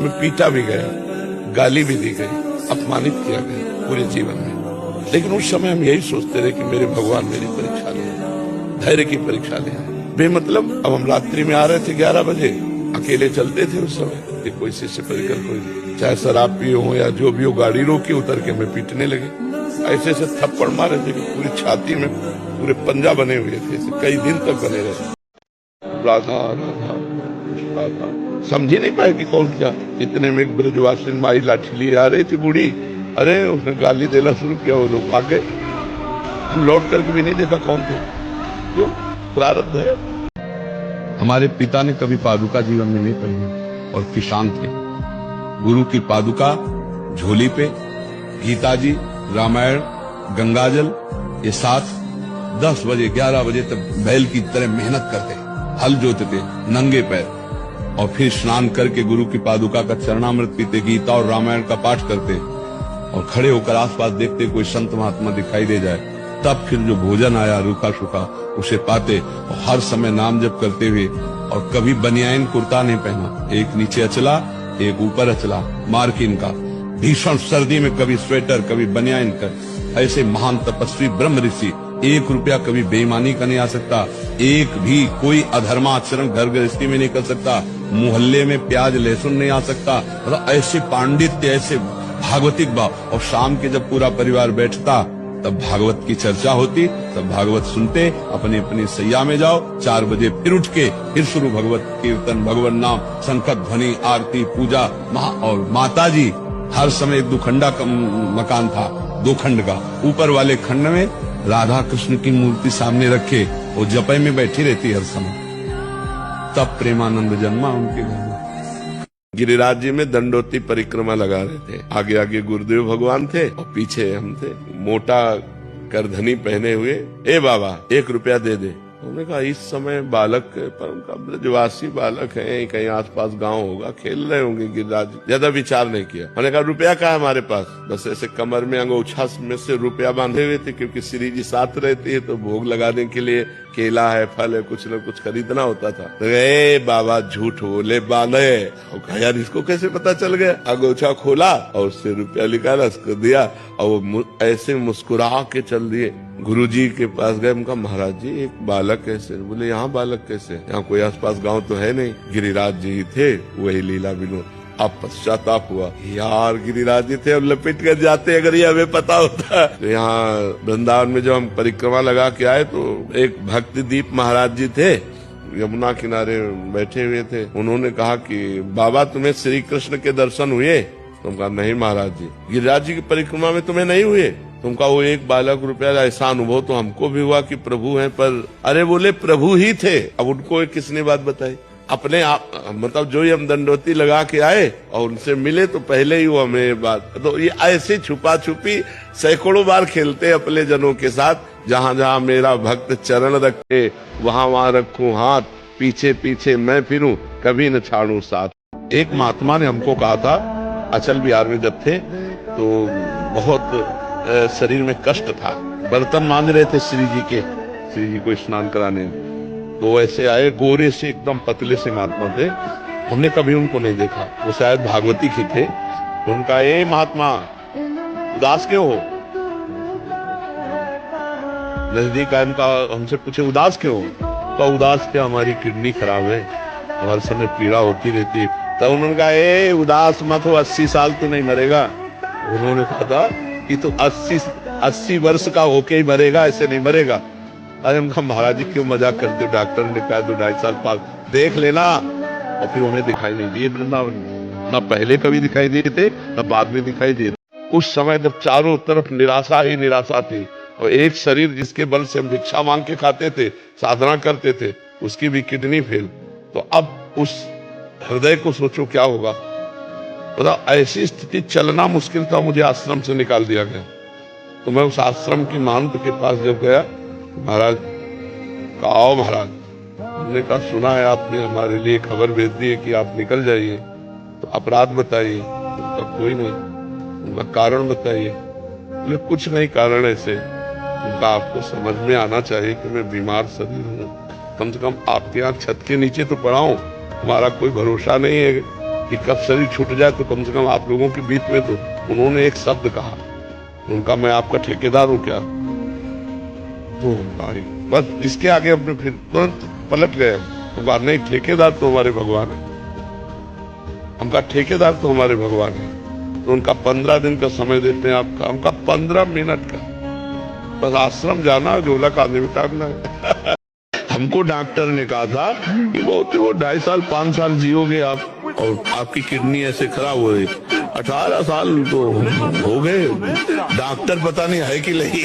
हमें पीटा भी गया, गाली भी दी गई, अपमानित किया गया पूरे जीवन में। लेकिन उस समय हम यही सोचते रहे कि मेरे भगवान मेरी परीक्षा ले, धैर्य की परीक्षा ले। बेमतलब अब हम रात्रि में आ रहे थे 11 बजे, अकेले चलते थे उस समय, कोई शिष्य परिकर कोई नहीं, चाहे शराब पिए हो या जो भी हो, गाड़ी रोकी, उतर के हमें पीटने लगे। ऐसे ऐसे थप्पड़ मारे थे कि पूरी छाती में पूरे पंजा बने हुए थे, कई दिन तक बने रहे। राधा राधा राधा समझ ही नहीं पाए कि कौन क्या। इतने में एक ब्रजवासिनी माई लाठी लिए आ रही थी बूढ़ी, अरे उसने गाली देना शुरू किया, वो लोग भाग गए। लौट करके भी नहीं देखा कौन थे, क्यों? प्रारब्ध है। हमारे पिता ने कभी पादुका जीवन में नहीं पढ़ी और किसान थे। गुरु की पादुका झोली पे, गीता जी, रामायण, गंगाजल, ये साथ 10 बजे 11 बजे तक बैल की तरह मेहनत करते, हल जोतते नंगे पैर, और फिर स्नान करके गुरु की पादुका का चरणामृत पीते, गीता और रामायण का पाठ करते, और खड़े होकर आसपास देखते कोई संत महात्मा दिखाई दे जाए, तब फिर जो भोजन आया रूखा सूखा उसे पाते, और हर समय नाम जप करते हुए। और कभी बनियान कुर्ता नहीं पहना, एक नीचे अचला एक ऊपर अचला, मार्किन का। भीषण सर्दी में कभी स्वेटर कभी बनियान कर। ऐसे महान तपस्वी ब्रह्म ऋषि, 1 रुपया कभी बेईमानी का नहीं आ सकता, एक भी कोई अधर्माचरण घर गृहस्थी में नहीं कर सकता, मोहल्ले में प्याज लहसुन नहीं आ सकता। मतलब ऐसे पांडित्य, ऐसे भागवतिक भाव। और शाम के जब पूरा परिवार बैठता तब भागवत की चर्चा होती, तब भागवत सुनते, अपनी अपनी सैया में जाओ, 4 बजे फिर उठ के फिर शुरू भगवत कीर्तन, भगवत नाम, शंखक ध्वनि, आरती, पूजा। और माता जी हर समय एक 2 खंडा का मकान था, 2 खंड का। ऊपर वाले खंड में राधा कृष्ण की मूर्ति सामने रखे, वो जपय में बैठी रहती हर समय। तब प्रेमानंद जन्मा उनके घर में। गिरिराज जी में दंडोती परिक्रमा लगा रहे थे, आगे आगे गुरुदेव भगवान थे और पीछे हम थे, मोटा करधनी पहने हुए। ए बाबा 1 रुपया दे दे। उन्होंने कहा इस समय बालक, पर उनका ब्रजवासी बालक है, कहीं आसपास गांव होगा, खेल रहे होंगे। गिरिराज ज्यादा विचार नहीं किया। मैंने कहा रुपया कहाँ है हमारे पास? बस ऐसे कमर में अंगोछा में से रुपया बांधे हुए थे, क्योंकि श्री जी साथ रहती है तो भोग लगाने के लिए केला है, फल है, कुछ न कुछ खरीदना होता था। तो ए बाबा झूठ बोले बांधे। और कहा यार इसको कैसे पता चल गया? अंगोछा खोला और उससे रुपया निकाला, उसको दिया, और वो ऐसे मुस्कुरा के चल दिए। गुरुजी के पास गए, उनका महाराज जी एक बालक कैसे? बोले यहाँ बालक कैसे? यहाँ कोई आसपास गांव तो है नहीं। गिरिराज जी थे, वही लीला विनोद। अब पश्चाताप हुआ, यार गिरिराज जी थे, अब लपेट कर जाते अगर ये हमें पता होता। तो यहाँ वृंदावन में जब हम परिक्रमा लगा के आए तो एक भक्ति दीप महाराज जी थे, यमुना किनारे बैठे हुए थे। उन्होंने कहा कि बाबा तुम्हें श्री कृष्ण के दर्शन हुए? तुम कहा नहीं महाराज जी। गिरिराज जी की परिक्रमा में तुम्हें नहीं हुए? तुमका वो 1 बालक रुपया ऐसा अनुभव तो हमको भी हुआ कि प्रभु हैं, पर अरे बोले प्रभु ही थे। अब उनको किसने बात बताई? अपने आप, मतलब जो ही हम दंडोती लगा के आए और उनसे मिले तो पहले ही वो हमें बात। तो ये ऐसे छुपा छुपी सैकड़ों बार खेलते अपने जनों के साथ। जहाँ जहाँ मेरा भक्त चरण रखे वहाँ वहाँ रखूं हाथ, पीछे पीछे मैं फिरूं, कभी न छाड़ू साथ। एक महात्मा ने हमको कहा था, अचल बिहार में जब थे तो बहुत शरीर में कष्ट था, बर्तन मांज रहे थे श्री जी को स्नान कराने। तो ऐसे आए, गोरे से एकदम पतले से महात्मा थे, हमने कभी उनको नहीं देखा। वो शायद भागवती के थे। उनका ए महात्मा उदास क्यों हो? नजदीक आए, उनका हमसे पूछे उदास क्यों हो? तो उदास क्या, हमारी किडनी खराब है, हर समय पीड़ा होती रहती है। तो उन्होंने कहा ए उदास मत हो, 80 साल तो नहीं मरेगा। उन्होंने कहा था कि तो 80 वर्ष का होके ही मरेगा, ऐसे नहीं मरेगा। अरे उनका महाराज जी क्यों मजाक करते हो? डॉक्टर ने कहा 2-2.5 साल पास देख लेना। और फिर उन्हें दिखाई नहीं दिए वृंदावन, ना पहले कभी दिखाई दिए थे ना बाद में दिखाई दिए। उस समय जब चारों तरफ निराशा ही निराशा थी, और एक शरीर जिसके बल से हम भिक्षा मांग के खाते थे, साधना करते थे, उसकी भी किडनी फेल। तो अब उस हृदय को सोचो क्या होगा। मतलब ऐसी स्थिति, चलना मुश्किल था, मुझे आश्रम से निकाल दिया गया। तो मैं उस आश्रम की महंत के पास जब गया, महाराज आओ महाराज। हमने कहा सुना है आपने हमारे लिए खबर भेज दी है कि आप निकल जाइए, तो अपराध बताइए। तो कोई नहीं। उनका कारण बताइए। बोले कुछ नहीं कारण ऐसे, उनका आपको समझ में आना चाहिए कि मैं बीमार शरीर हूँ, कम से कम आपके यहाँ छत के नीचे तो पड़ा हूँ। हमारा कोई भरोसा नहीं है कि कब शरीर छूट जाए तो कम से कम आप लोगों के बीच में तो उन्होंने एक शब्द कहा, उनका मैं आपका ठेकेदार हूं क्या? तो बस इसके आगे अपने फिर तुरंत पलट गए। तो कहा नहीं, ठेकेदार तो हमारे भगवान है। हमका ठेकेदार तो हमारे भगवान है। तो उनका 15 दिन का समय देते हैं आपका, हमका 15 मिनट का, बस आश्रम जाना, झोला कांधे में टांगना है। हमको डॉक्टर ने कहा था कि बहुत वो 2.5 साल 5 साल जियोगे आप, और आपकी किडनी ऐसे खराब हो रही। 18 साल तो हो गए, डॉक्टर पता नहीं है कि नहीं।